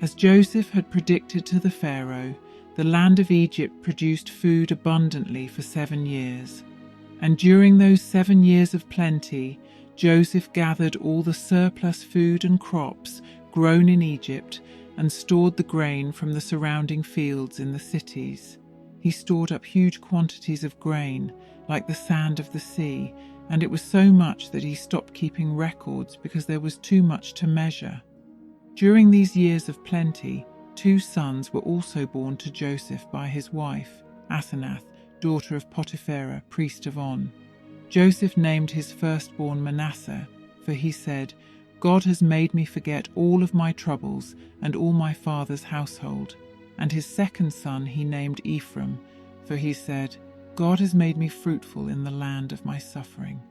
As Joseph had predicted to the Pharaoh, the land of Egypt produced food abundantly for 7 years. And during those 7 years of plenty, Joseph gathered all the surplus food and crops grown in Egypt and stored the grain from the surrounding fields in the cities. He stored up huge quantities of grain, like the sand of the sea, and it was so much that he stopped keeping records because there was too much to measure. During these years of plenty, 2 sons were also born to Joseph by his wife, Asenath, daughter of Potipharah, priest of On. Joseph named his firstborn Manasseh, for he said, "God has made me forget all of my troubles and all my father's household." And his second son he named Ephraim, for he said, "God has made me fruitful in the land of my suffering."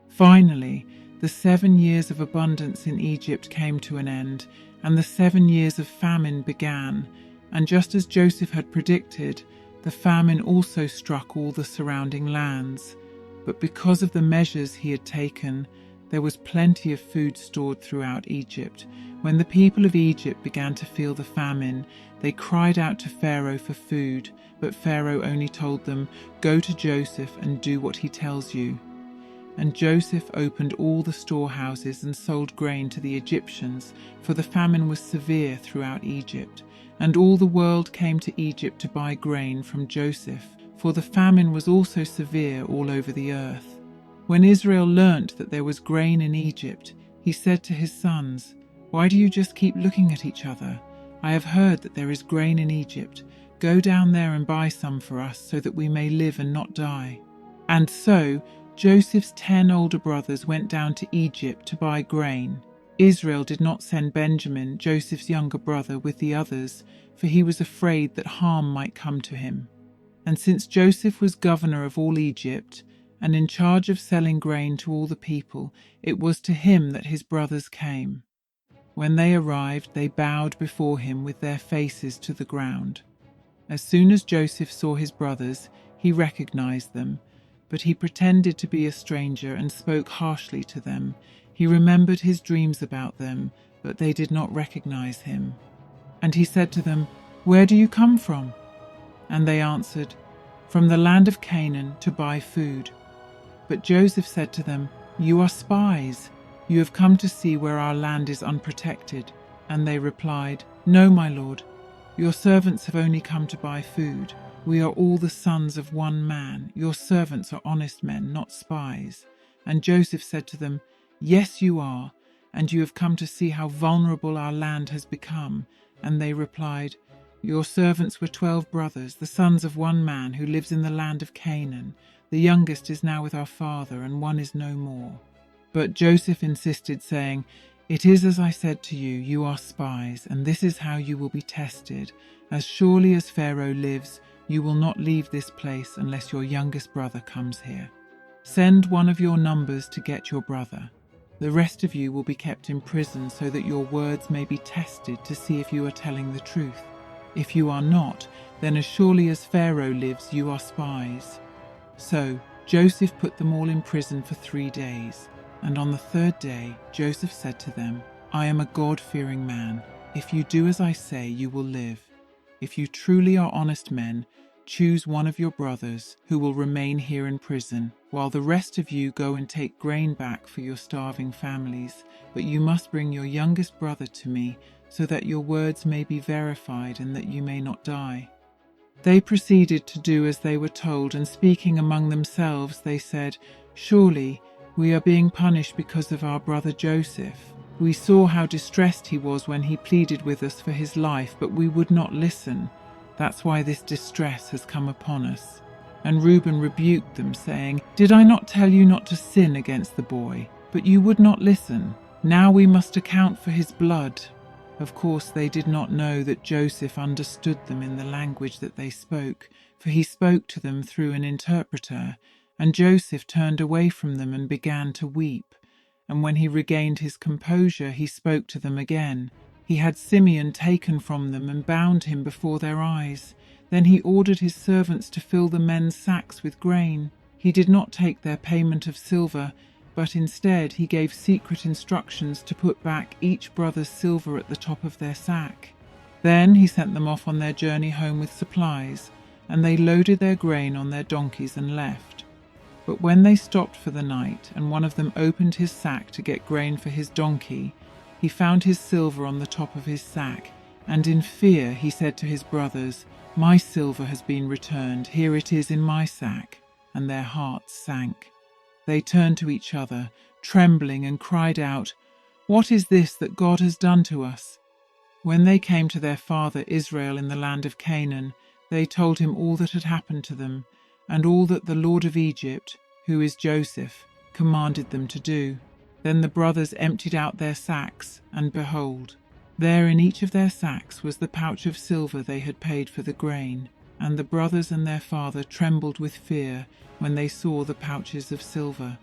Finally, the 7 years of abundance in Egypt came to an end, and the 7 years of famine began. And just as Joseph had predicted, the famine also struck all the surrounding lands. But because of the measures he had taken, there was plenty of food stored throughout Egypt. When the people of Egypt began to feel the famine, they cried out to Pharaoh for food, but Pharaoh only told them, "Go to Joseph and do what he tells you." And Joseph opened all the storehouses and sold grain to the Egyptians, for the famine was severe throughout Egypt. And all the world came to Egypt to buy grain from Joseph, for the famine was also severe all over the earth. When Israel learnt that there was grain in Egypt, he said to his sons, "Why do you just keep looking at each other? I have heard that there is grain in Egypt. Go down there and buy some for us, so that we may live and not die." And so Joseph's 10 older brothers went down to Egypt to buy grain. Israel did not send Benjamin, Joseph's younger brother, with the others, for he was afraid that harm might come to him. And since Joseph was governor of all Egypt, and in charge of selling grain to all the people, it was to him that his brothers came. When they arrived, they bowed before him with their faces to the ground. As soon as Joseph saw his brothers, he recognized them, but he pretended to be a stranger and spoke harshly to them. He remembered his dreams about them, but they did not recognize him. And he said to them, "Where do you come from?" And they answered, "From the land of Canaan to buy food." But Joseph said to them, "You are spies. You have come to see where our land is unprotected." And they replied, "No, my lord. Your servants have only come to buy food. We are all the sons of one man. Your servants are honest men, not spies." And Joseph said to them, "Yes, you are, and you have come to see how vulnerable our land has become." And they replied, "Your servants were 12 brothers, the sons of one man who lives in the land of Canaan. The youngest is now with our father, and one is no more." But Joseph insisted, saying, "It is as I said to you, you are spies, and this is how you will be tested. As surely as Pharaoh lives, you will not leave this place unless your youngest brother comes here. Send one of your numbers to get your brother. The rest of you will be kept in prison so that your words may be tested to see if you are telling the truth. If you are not, then as surely as Pharaoh lives, you are spies." So Joseph put them all in prison for 3 days. And on the 3rd day, Joseph said to them, "I am a God-fearing man. If you do as I say, you will live. If you truly are honest men, choose one of your brothers who will remain here in prison, while the rest of you go and take grain back for your starving families. But you must bring your youngest brother to me, so that your words may be verified and that you may not die." They proceeded to do as they were told, and speaking among themselves, they said, "Surely we are being punished because of our brother Joseph. We saw how distressed he was when he pleaded with us for his life, but we would not listen. That's why this distress has come upon us." And Reuben rebuked them, saying, "Did I not tell you not to sin against the boy? But you would not listen. Now we must account for his blood." Of course, they did not know that Joseph understood them in the language that they spoke, for he spoke to them through an interpreter. And Joseph turned away from them and began to weep. And when he regained his composure, he spoke to them again. He had Simeon taken from them and bound him before their eyes. Then he ordered his servants to fill the men's sacks with grain. He did not take their payment of silver, but instead he gave secret instructions to put back each brother's silver at the top of their sack. Then he sent them off on their journey home with supplies, and they loaded their grain on their donkeys and left. But when they stopped for the night, and one of them opened his sack to get grain for his donkey, he found his silver on the top of his sack, and in fear he said to his brothers, "My silver has been returned, here it is in my sack." And their hearts sank. They turned to each other, trembling, and cried out, "What is this that God has done to us?" When they came to their father Israel in the land of Canaan, they told him all that had happened to them, and all that the Lord of Egypt, who is Joseph, commanded them to do. Then the brothers emptied out their sacks, and behold, there in each of their sacks was the pouch of silver they had paid for the grain. And the brothers and their father trembled with fear when they saw the pouches of silver.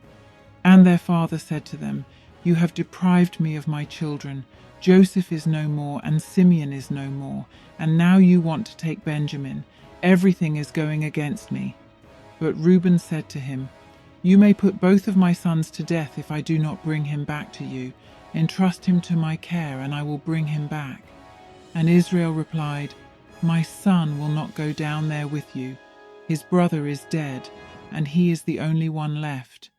And their father said to them, "You have deprived me of my children. Joseph is no more, and Simeon is no more, and now you want to take Benjamin. Everything is going against me." But Reuben said to him, "You may put both of my sons to death if I do not bring him back to you. Entrust him to my care, and I will bring him back." And Israel replied, "My son will not go down there with you. His brother is dead, and he is the only one left.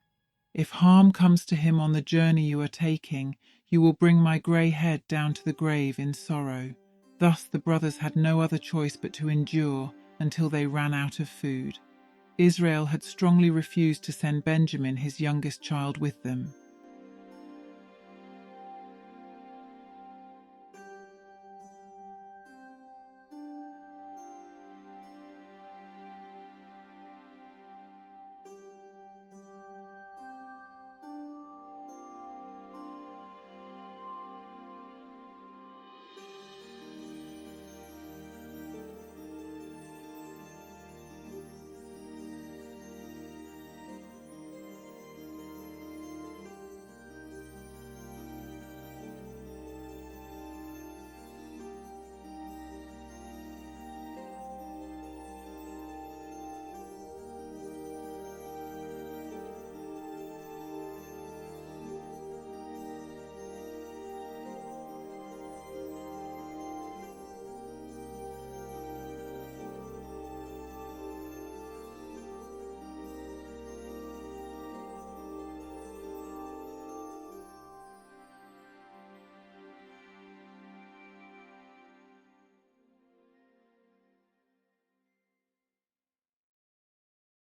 If harm comes to him on the journey you are taking, you will bring my grey head down to the grave in sorrow." Thus the brothers had no other choice but to endure until they ran out of food. Israel had strongly refused to send Benjamin, his youngest child, with them.